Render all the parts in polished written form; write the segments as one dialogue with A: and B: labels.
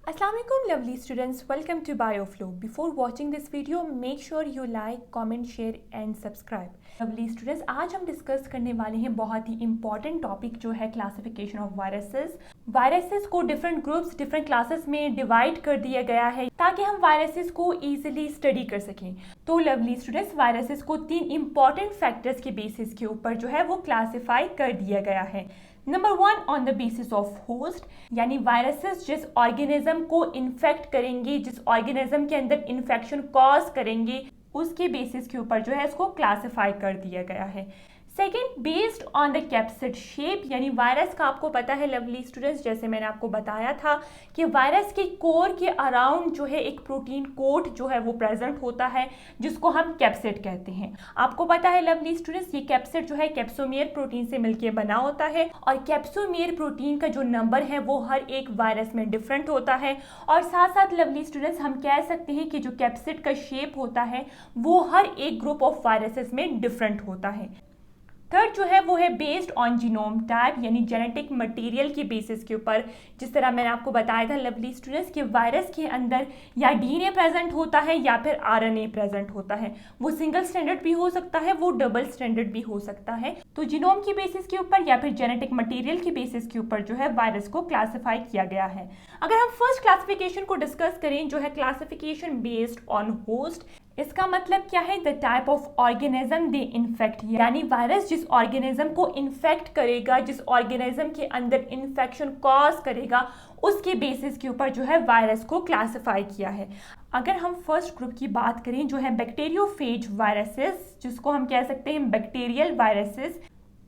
A: Assalamu alaikum lovely students, welcome to BioFlow. Before watching this video, make sure you like, comment, share and subscribe. lovely students, आज हम discuss करने वाले हैं बहुत ही important topic जो है क्लासिफिकेशन ऑफ वायरसेस। वायरसेस को different groups, different classes में डिवाइड कर दिया गया है ताकि हम वायरसेस को इजीली स्टडी कर सकें। तो लवली स्टूडेंट्स, वायरसेस को 3 इंपॉर्टेंट फैक्टर्स के बेसिस के ऊपर जो है वो क्लासीफाई कर दिया गया है। Number 1 on the basis of host, यानी वायरसेस जिस ऑर्गेनिज्म को इन्फेक्ट करेंगे, जिस ऑर्गेनिज्म के अंदर इन्फेक्शन कॉज करेंगे, उसके बेसिस के ऊपर जो है इसको क्लासिफाई कर दिया गया है। Second, based on the capsid shape, यानी वायरस का आपको पता है लवली स्टूडेंट्स, जैसे मैंने आपको बताया था कि वायरस के कोर के अराउंड जो है एक प्रोटीन कोट जो है वो प्रेजेंट होता है जिसको हम कैप्सिड कहते हैं। आपको पता है लवली स्टूडेंट्स, ये कैप्सिड जो है कैप्सोमियर प्रोटीन से मिलकर बना होता है और कैप्सोमियर प्रोटीन का जो नंबर है वो हर एक वायरस में डिफरेंट होता है। और साथ साथ लवली स्टूडेंट्स, हम कह सकते हैं कि जो कैप्सिड का शेप होता है वो हर एक ग्रुप ऑफ वायरसेस में डिफरेंट होता है। थर्ड जो है वो है बेस्ड ऑन जीनोम टाइप, यानी जेनेटिक मटेरियल के बेसिस के ऊपर। जिस तरह मैंने आपको बताया था लवली स्टूडेंट्स कि वायरस के अंदर या डीएनए प्रेजेंट होता है या फिर आरएनए प्रेजेंट होता है। वो सिंगल स्टैंडर्ड भी हो सकता है, वो डबल स्टैंडर्ड भी हो सकता है। तो जीनोम की बेसिस के ऊपर या फिर जेनेटिक मटेरियल के बेसिस के ऊपर जो है वायरस को क्लासीफाई किया गया है। अगर हम फर्स्ट क्लासिफिकेशन को डिस्कस करें जो है क्लासिफिकेशन बेस्ड ऑन होस्ट, इसका मतलब क्या है? The type of organism they infect, यानी वायरस जिस ऑर्गेनिज्म को इन्फेक्ट करेगा, जिस ऑर्गेनिज्म के अंदर इन्फेक्शन कॉज करेगा, उसके बेसिस के ऊपर जो है वायरस को क्लासिफाई किया है। अगर हम फर्स्ट ग्रुप की बात करें जो है बैक्टीरियोफेज वायरसेस, जिसको हम कह सकते हैं बैक्टीरियल वायरसेस,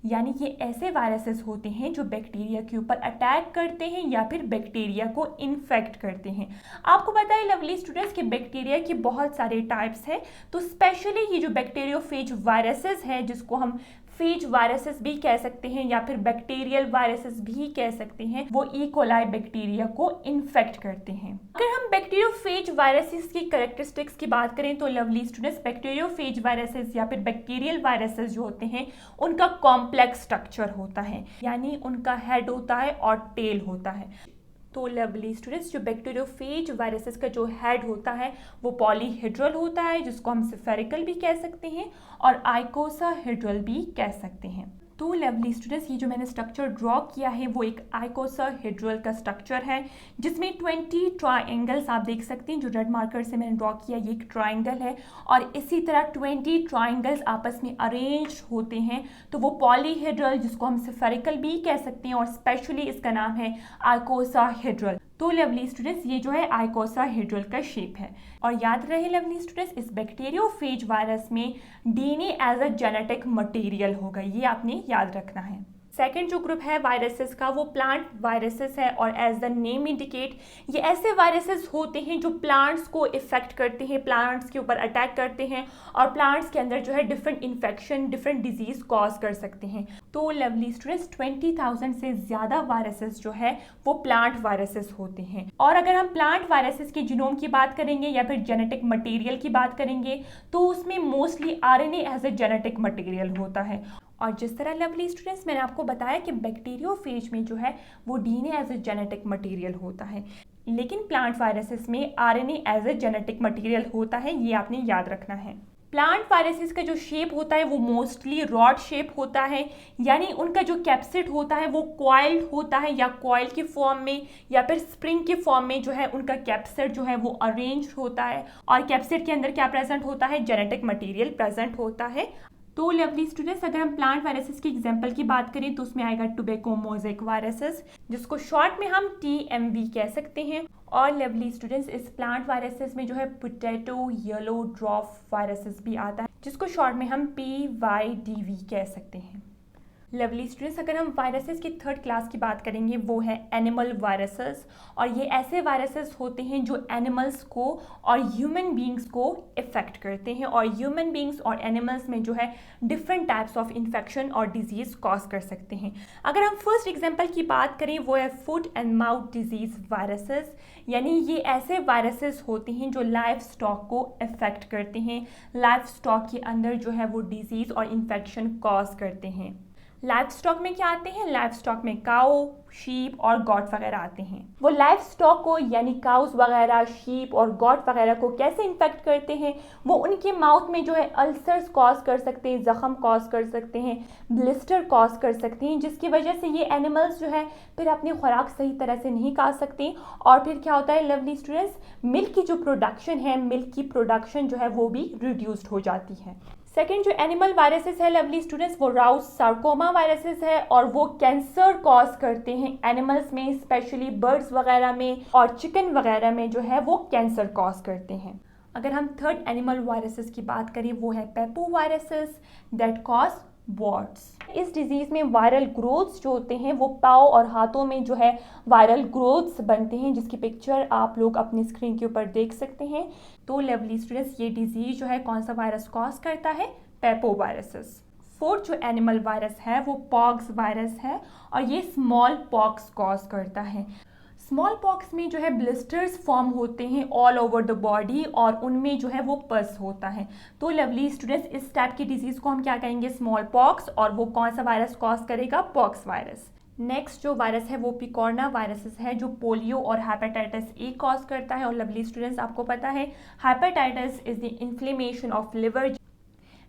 A: यानी ये ऐसे वायरसेस होते हैं जो बैक्टीरिया के ऊपर अटैक करते हैं या फिर बैक्टीरिया को इन्फेक्ट करते हैं। आपको पता है लवली स्टूडेंट्स कि बैक्टीरिया के बहुत सारे टाइप्स हैं, तो स्पेशली ये जो बैक्टीरियोफेज वायरसेस है, जिसको हम फेज वायरसेस भी कह सकते हैं या फिर बैक्टीरियल वायरसेस भी कह सकते हैं, वो ई कोलाई बैक्टीरिया को इन्फेक्ट करते हैं। अगर हम बैक्टीरियोफेज वायरसेस की कैरेक्टरिस्टिक्स की बात करें तो लवली स्टूडेंट्स, बैक्टीरियोफेज वायरसेस या फिर बैक्टीरियल वायरसेस जो होते हैं उनका कॉम्प्लेक्स स्ट्रक्चर होता है, यानी उनका हेड होता है और टेल होता है। तो लवली स्टूडेंट्स, जो बैक्टीरियोफेज वायरसेस का जो हेड होता है वो पॉलीहेड्रल होता है, जिसको हम स्फेरिकल भी कह सकते हैं और आइकोसाहेड्रल भी कह सकते हैं। तो लवली स्टूडेंट्स, ये जो मैंने स्ट्रक्चर ड्रॉ किया है वो एक आइकोसाहेड्रल का स्ट्रक्चर है जिसमें 20 ट्राइंगल्स आप देख सकते हैं। जो रेड मार्कर से मैंने ड्रॉ किया ये एक ट्राइंगल है और इसी तरह 20 ट्राइंगल्स आपस में अरेंज होते हैं, तो वो पॉलीहेड्रल, जिसको हम स्फेरिकल भी कह सकते हैं और स्पेशली इसका नाम है आइकोसाहेड्रल। तो लवली स्टूडेंट्स, ये जो है आइकोसाहेड्रल का शेप है। और याद रहे लवली स्टूडेंट्स, इस बैक्टीरियोफेज वायरस में DNA as a genetic material होगा, ये आपने याद रखना है। सेकेंड जो ग्रुप है वायरसेस का वो प्लांट वायरसेस है और एज द नेम इंडिकेट, ये ऐसे वायरसेस होते हैं जो प्लांट्स को इफेक्ट करते हैं, प्लांट्स के ऊपर अटैक करते हैं और प्लांट्स के अंदर जो है different infection, different disease cause कर सकते हैं। तो लवली स्टूडेंट्स, 20,000 से ज़्यादा वायरसेस जो है वो प्लांट वायरसेस होते हैं। और अगर हम प्लांट वायरसेस के जीनोम की बात करेंगे या फिर जेनेटिक मटेरियल की बात करेंगे तो उसमें mostly RNA as a genetic material होता है। और जिस तरह लवली स्टूडेंट्स मैंने आपको बताया कि बैक्टीरियोफेज में जो है वो DNA as a genetic material होता है, लेकिन प्लांट वायरसेस में RNA as a genetic material होता है, ये आपने याद रखना है। प्लांट वायरसेस का जो शेप होता है वो मोस्टली रॉड शेप होता है, यानी उनका जो कैप्सिड होता है वो कॉइल्ड होता है या कॉइल के फॉर्म में या फिर स्प्रिंग के फॉर्म में जो है उनका कैप्सिड जो है वो अरेंज होता है। और कैप्सिड के अंदर क्या प्रेजेंट होता है? जेनेटिक मटेरियल प्रेजेंट होता है। तो लवली स्टूडेंट्स, अगर हम प्लांट वायरसेस की एग्जांपल की बात करें तो उसमें आएगा टोबैको मोज़ेक वायरसेस, जिसको शॉर्ट में हम TMV कह सकते हैं। और लवली स्टूडेंट्स, इस प्लांट वायरसेस में जो है पोटैटो येलो ड्रॉप वायरसेस भी आता है, जिसको शॉर्ट में हम PYDV कह सकते हैं। लवली स्टूडेंट्स, अगर हम वायरसेस की थर्ड क्लास की बात करेंगे वो है एनिमल वायरसेस, और ये ऐसे वायरसेस होते हैं जो एनिमल्स को और ह्यूमन बींग्स को इफेक्ट करते हैं और ह्यूमन बींग्स और एनिमल्स में जो है डिफरेंट टाइप्स ऑफ इन्फेक्शन और डिजीज कॉज कर सकते हैं। अगर हम फर्स्ट एग्जांपल की बात करें वो है foot and mouth disease viruses, यानी ये ऐसे वायरसेस होते हैं जो लाइफ स्टॉक को इफेक्ट करते हैं, लाइफ स्टॉक के अंदर जो है वो डिजीज और इन्फेक्शन कॉज करते हैं। लाइफ स्टॉक में क्या आते हैं? लाइफ स्टॉक में काऊ, शीप और गॉट वगैरह आते हैं। वो लाइफ स्टॉक को यानी काउस वगैरह, शीप और गॉट वगैरह को कैसे इन्फेक्ट करते हैं? वो उनके माउथ में जो है अल्सर्स कॉज कर सकते हैं, ज़ख़म कॉज कर सकते हैं, ब्लिस्टर कॉज कर सकते हैं, जिसकी वजह से ये एनिमल्स जो है फिर अपनी खुराक सही तरह से नहीं खा सकते। और फिर क्या होता है लवली स्टूडेंट्स, मिल्क की जो प्रोडक्शन है, मिल्क की प्रोडक्शन जो है वो भी रिड्यूस्ड हो जाती है। सेकेंड जो एनिमल वायरसेस है लवली स्टूडेंट्स, वो राउस सार्कोमा वायरसेस है और वो कैंसर कॉज करते हैं एनिमल्स में, स्पेशली बर्ड्स वगैरह में और चिकन वगैरह में जो है वो कैंसर कॉज करते हैं। अगर हम थर्ड एनिमल वायरसेस की बात करें, वो है पेपो वायरसेस दैट कॉज वॉर्ट्स। इस डिजीज में वायरल ग्रोथ्स जो होते हैं वो पाँव और हाथों में जो है वायरल ग्रोथ्स बनते हैं, जिसकी पिक्चर आप लोग अपनी स्क्रीन के ऊपर देख सकते हैं। तो लवली स्टूडेंट्स, ये डिजीज जो है कौन सा वायरस कॉज करता है? पेपो वायरसेस। फोर्थ जो एनिमल वायरस है वो पॉक्स वायरस है और ये स्मॉल पॉक्स कॉज करता है। स्मॉल पॉक्स में जो है ब्लिस्टर्स फॉर्म होते हैं ऑल ओवर द बॉडी और उनमें जो है वो पस होता है। तो लवली स्टूडेंट्स, इस टाइप की डिजीज़ को हम क्या कहेंगे? Small pox. और वो कौन सा वायरस कॉज करेगा? Pox virus. नेक्स्ट जो वायरस है वो पिकॉर्ना वायरसेस है, जो पोलियो और हेपेटाइटिस ए कॉज करता है। और लवली स्टूडेंट्स, आपको पता है hepatitis is the inflammation of liver.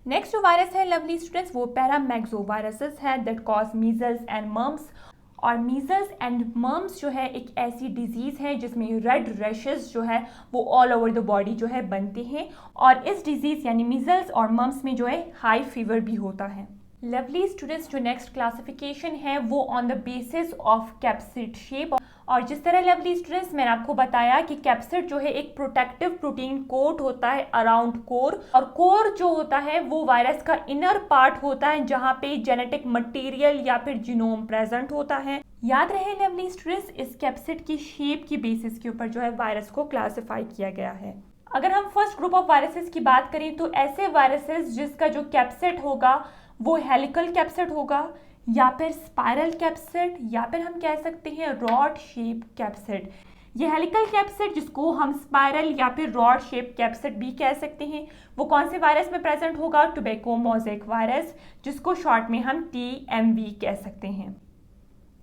A: Next जो वायरस है लवली स्टूडेंट्स, वो पैरामैक्सो वायरसेस है that cause measles and mumps. और मीजल्स एंड मम्स जो है एक ऐसी डिजीज़ है जिसमें रेड रैशेस जो है वो ऑल ओवर द बॉडी जो है बनते हैं और इस डिजीज़ यानी मीजल्स और मम्स में जो है हाई फीवर भी होता है। लवली स्टूडेंट्स, जो नेक्स्ट क्लासिफिकेशन है वो on the basis of capsid shape. और जिस तरह लवली स्टूडेंट्स मैंने आपको बताया कि कैप्सिड जो है एक प्रोटेक्टिव प्रोटीन कोट होता है अराउंड कोर, और कोर जो होता है वो वायरस का इनर पार्ट होता है जहाँ पे जेनेटिक मटेरियल या फिर जीनोम प्रेजेंट होता है। याद रहे लवली स्टूडेंट्स, इस कैप्सिड की शेप की बेसिस के ऊपर जो है वायरस को क्लासिफाई किया गया है। अगर हम फर्स्ट ग्रुप ऑफ वायरसेस की बात करें तो ऐसे वायरसेस जिसका जो कैप्सिड होगा वो हेलिकल कैप्सिड होगा या फिर स्पाइरल कैप्सिड या फिर हम कह सकते हैं रॉड शेप कैप्सिड। ये हेलिकल कैप्सिड जिसको हम स्पाइरल या फिर रॉड शेप कैप्सिड भी कह सकते हैं, वो कौन से वायरस में प्रेजेंट होगा? टोबैको मोज़ेक वायरस, जिसको शॉर्ट में हम TMV कह सकते हैं।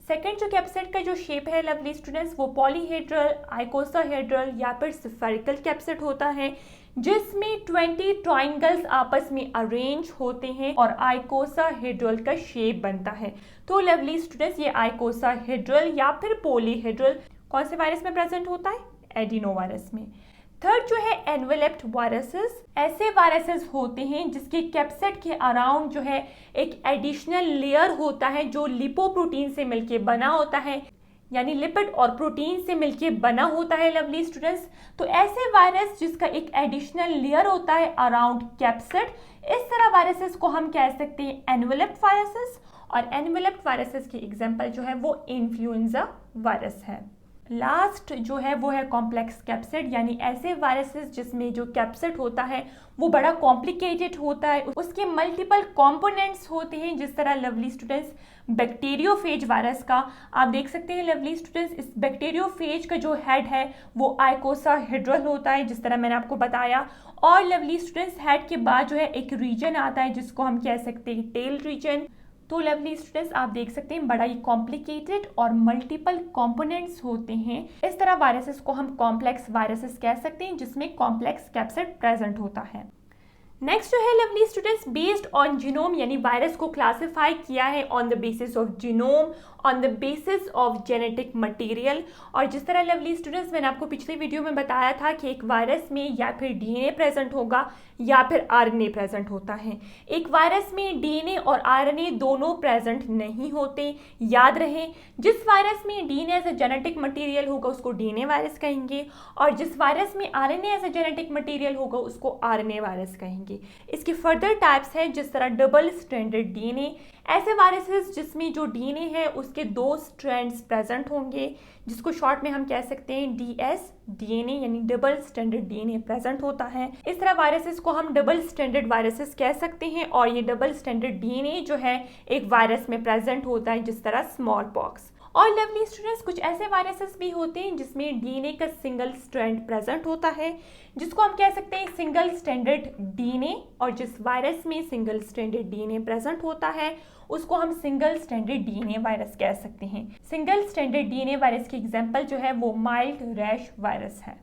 A: सेकेंड जो कैप्सिड का जो शेप है लवली स्टूडेंट्स, वो पॉलीहेड्रल, आइकोसाहेड्रल या फिर स्फेरिकल कैप्सिड होता है, जिसमें 20 ट्राइंगल्स आपस में अरेंज होते हैं और आइकोसाहेड्रल का शेप बनता है। तो लवली स्टूडेंट्स, ये आइकोसाहेड्रल या फिर पॉलीहेड्रल कौन से वायरस में प्रेजेंट होता है? एडिनो वायरस में। थर्ड जो है एनवेलप्ड वायरसेस, ऐसे वायरसेस होते हैं जिसके कैप्सिड के अराउंड जो है एक एडिशनल लेयर होता है जो लिपोप्रोटीन से मिलके बना होता है, यानी लिपिड और प्रोटीन से मिलके बना होता है लवली स्टूडेंट्स। तो ऐसे वायरस जिसका एक एडिशनल लेयर होता है अराउंड कैप्सिड, इस तरह वायरसेस को हम कह सकते हैं एनवेलप्ड वायरसेस। और एनवेलप्ड वायरसेस की एग्जांपल जो है वो इन्फ्लुएंजा वायरस है। लास्ट जो है वो है कॉम्प्लेक्स कैप्सिड, यानी ऐसे वायरसेस जिसमें जो कैप्सिड होता है वो बड़ा कॉम्प्लिकेटेड होता है, उसके मल्टीपल कंपोनेंट्स होते हैं। जिस तरह लवली स्टूडेंट्स बैक्टीरियोफेज वायरस का आप देख सकते हैं लवली स्टूडेंट्स, इस बैक्टीरियोफेज का जो हेड है वो आइकोसाहेड्रल होता है, जिस तरह मैंने आपको बताया। और लवली स्टूडेंट्स, हेड के बाद जो है एक रीजन आता है जिसको हम कह सकते हैं टेल रीजन। तो लवली स्टूडेंट्स, आप देख सकते हैं बड़ा ही कॉम्प्लिकेटेड और मल्टीपल कंपोनेंट्स होते हैं। इस तरह वायरसेस को हम कॉम्प्लेक्स वायरसेस कह सकते हैं जिसमें कॉम्प्लेक्स कैप्सिड प्रेजेंट होता है। नेक्स्ट जो है lovely students, based on genome, यानी वायरस को क्लासिफाई किया है on the basis of genome, on the basis of genetic material. और जिस तरह लवली स्टूडेंट्स मैंने आपको पिछले वीडियो में बताया था कि एक वायरस में या फिर DNA प्रेजेंट होगा या फिर RNA प्रेजेंट होता है। एक वायरस में DNA और RNA दोनों प्रेजेंट नहीं होते। याद रहे, जिस वायरस में DNA as a genetic material होगा उसको DNA वायरस कहेंगे, और जिस वायरस में RNA as a genetic material होगा उसको RNA वायरस कहेंगे। इसके फर्दर टाइप्स हैं, जिस तरह डबल स्ट्रैंडेड DNA, ऐसे वायरसेस जिसमें जो DNA है उसके 2 स्ट्रैंड्स प्रेजेंट होंगे, जिसको शॉर्ट में हम कह सकते हैं dsDNA, यानी डबल स्ट्रैंडेड DNA प्रेजेंट होता है। इस तरह वायरसेस को हम डबल स्ट्रैंडेड वायरसेस कह सकते हैं, और ये डबल स्ट्रैंडेड DNA जो है एक वायरस में प्रेजेंट होता है, जिस तरह स्मॉल पॉक्स। और लवली स्टूडेंट्स, कुछ ऐसे वायरसेस भी होते हैं जिसमें DNA का सिंगल स्ट्रैंड प्रेजेंट होता है, जिसको हम कह सकते हैं सिंगल स्ट्रैंडेड DNA। और जिस वायरस में सिंगल स्ट्रैंडेड DNA प्रेजेंट होता है उसको हम सिंगल स्ट्रैंडेड डीएनए वायरस कह सकते हैं। सिंगल स्ट्रैंडेड डीएनए वायरस की एग्जांपल जो है वो माइल्ड रैश वायरस है।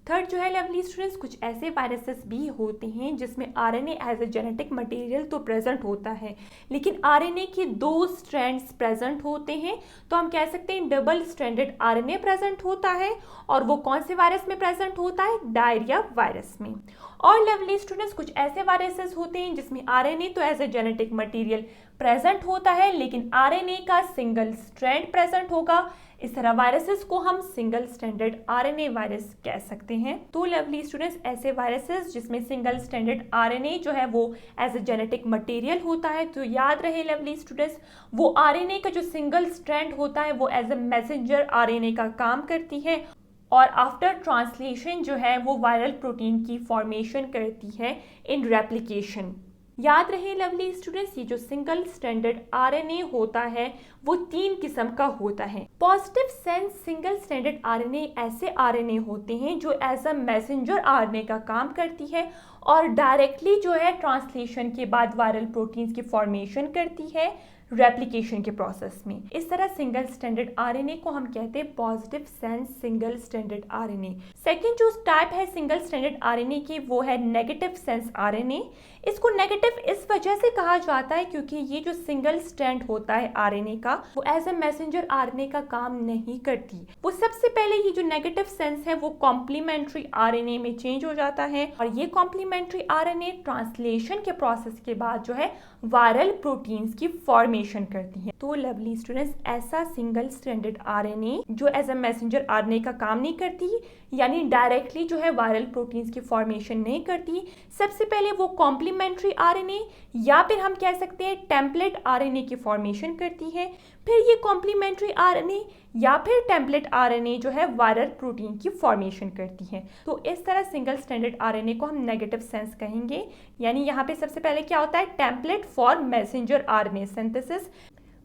A: थर्ड जो है लवली स्टूडेंट्स, कुछ ऐसे वायरसेस भी होते हैं जिसमें RNA as a genetic material तो प्रेजेंट होता है, लेकिन आरएनए के 2 स्ट्रैंड्स प्रेजेंट होते हैं, तो हम कह सकते हैं डबल स्ट्रैंडेड आरएनए प्रेजेंट होता है। और वो कौन से वायरस में प्रेजेंट होता है? डायरिया वायरस में। और लवली स्टूडेंट्स, कुछ ऐसे वायरसेस होते हैं जिसमें आरएनए तो as a genetic material present होता है, लेकिन आरएनए का सिंगल स्ट्रैंड प्रेजेंट होगा। इस तरह वायरसेस को हम सिंगल स्ट्रैंडेड आरएनए वायरस कह सकते हैं। तो लवली स्टूडेंट्स, ऐसे वायरसेस जिसमें सिंगल स्ट्रैंडेड आरएनए जो है वो एज ए जेनेटिक मटेरियल होता है, तो याद रहे लवली स्टूडेंट्स, वो आरएनए का जो सिंगल स्ट्रैंड होता है वो एज ए मैसेंजर आरएनए का काम करती है, और आफ्टर ट्रांसलेशन जो है वो वायरल प्रोटीन की फॉर्मेशन करती है इन रेप्लिकेशन। याद रहे लवली स्टूडेंट्स, ये जो सिंगल स्ट्रैंडेड आरएनए होता है वो 3 किस्म का होता है। Positive sense single stranded RNA ऐसे आरएनए होते हैं जो एज अ मैसेंजर आरएनए का काम करती है और डायरेक्टली जो है ट्रांसलेशन के बाद वायरल प्रोटीन्स की फॉर्मेशन करती है रेप्लिकेशन के प्रोसेस में। इस तरह सिंगल स्ट्रैंडेड आरएनए को हम कहते हैं positive sense single stranded RNA. Second जो टाइप है सिंगल स्ट्रैंडेड आरएनए की वो है नेगेटिव सेंस आरएनए। इसको नेगेटिव इस वजह से कहा जाता है क्योंकि ये जो सिंगल स्ट्रैंड होता है आरएनए का वो एज ए मैसेंजर आरएनए का काम नहीं करती। वो सबसे पहले ये जो नेगेटिव सेंस है वो कॉम्प्लीमेंट्री आरएनए में चेंज हो जाता है, और ये कॉम्प्लीमेंट्री आरएनए ट्रांसलेशन के प्रोसेस के बाद जो है वायरल प्रोटीन्स की फॉर्मेशन करती है। तो लवली स्टूडेंट्स, ऐसा सिंगल स्ट्रैंडेड आरएनए जो एज अ मैसेंजर आरएनए का काम नहीं करती, यानी डायरेक्टली जो है वायरल प्रोटीन्स की फॉर्मेशन नहीं करती, सबसे पहले वो कॉम्प्लीमेंट्री आरएनए या फिर हम कह सकते हैं टेम्पलेट आरएनए की फॉर्मेशन करती है। फिर ये कॉम्प्लीमेंट्री आरएनए या फिर टेम्पलेट आरएनए जो है वायरल प्रोटीन की फॉर्मेशन करती है। तो इस तरह सिंगल स्ट्रैंडेड आरएनए को हम नेगेटिव सेंस कहेंगे, यानी यहाँ पे सबसे पहले क्या होता है? Template for messenger RNA synthesis.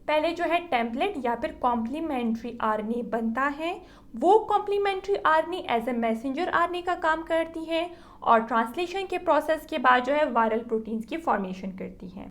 A: पहले जो है टेम्पलेट या फिर कॉम्प्लीमेंट्री आरएनए बनता है, वो complementary RNA as a messenger RNA का काम करती है और ट्रांसलेशन के प्रोसेस के बाद जो है वायरल प्रोटीन्स की फॉर्मेशन करती है।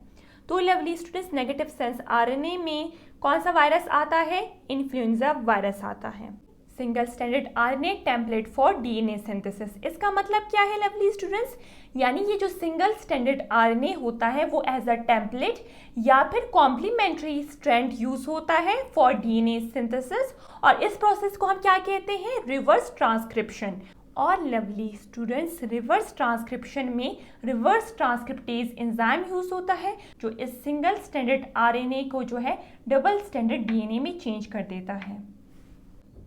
A: तो lovely students, negative sense RNA में कौन सा वायरस आता है? इन्फ्लुएंजा वायरस आता है। Single stranded RNA template for DNA synthesis, इसका मतलब क्या है लवली स्टूडेंट्स? यानी ये जो सिंगल स्ट्रैंडेड आरएनए होता है वो एज अ टेम्पलेट या फिर कॉम्प्लीमेंट्री स्ट्रैंड यूज होता है फॉर डीएनए सिंथेसिस, और इस प्रोसेस को हम क्या कहते हैं? Reverse transcription. और लवली स्टूडेंट्स, रिवर्स ट्रांसक्रिप्शन में रिवर्स ट्रांसक्रिप्टेज एंजाइम यूज होता है जो इस सिंगल स्ट्रैंडेड आरएनए को जो है डबल स्ट्रैंडेड डीएनए में चेंज कर देता है।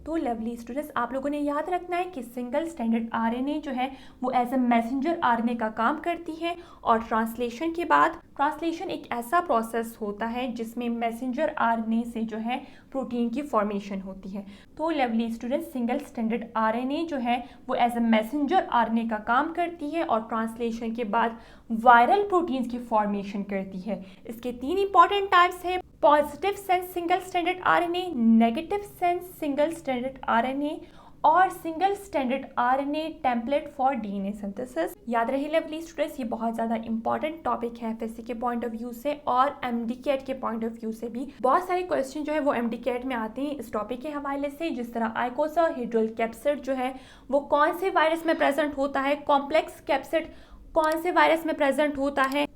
A: तो लवली स्टूडेंट्स, आप लोगों ने याद रखना है कि सिंगल स्ट्रैंडेड आरएनए जो है वो एज ए मैसेंजर आरएनए का काम करती है, और ट्रांसलेशन के बाद ट्रांसलेशन एक ऐसा प्रोसेस होता है जिसमें मैसेंजर आरएनए से जो है प्रोटीन की फॉर्मेशन होती है। तो lovely students, single stranded RNA जो है वो एज ए मैसेंजर आरएनए का काम करती है और ट्रांसलेशन के बाद वायरल प्रोटीन्स की फॉर्मेशन करती है। इसके 3 इंपॉर्टेंट टाइप्स है: positive sense single stranded RNA, negative sense single stranded RNA और single stranded RNA template for DNA synthesis. याद रहे लवली स्टूडेंट्स, ये बहुत ज़्यादा इंपॉर्टेंट टॉपिक है एफएससी के पॉइंट ऑफ व्यू से और एमडीकेट के पॉइंट ऑफ व्यू से भी। बहुत सारे क्वेश्चन जो है वो एमडीकेट में आते हैं इस टॉपिक के हवाले से, जिस तरह आइकोसाहेड्रल कैप्सिड जो है वो कौन से वायरस में प्रेजेंट होता है, कॉम्प्लेक्स कैप्सिड कौन से वायरस में प्रेजेंट होता है,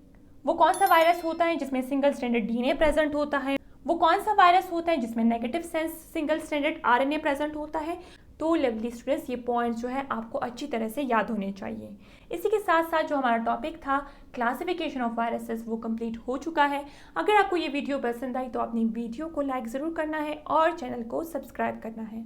A: वो कौन सा वायरस होता है जिसमें सिंगल स्ट्रैंडेड डीएनए प्रेजेंट होता है, वो कौन सा वायरस होता है जिसमें negative sense single stranded RNA present होता है। तो लवली स्टूडेंट्स, ये पॉइंट्स जो है आपको अच्छी तरह से याद होने चाहिए। इसी के साथ साथ जो हमारा टॉपिक था क्लासिफिकेशन ऑफ वायरसेस वो कंप्लीट हो चुका है। अगर आपको ये वीडियो पसंद आई तो अपनी वीडियो को लाइक ज़रूर करना है और चैनल को सब्सक्राइब करना है।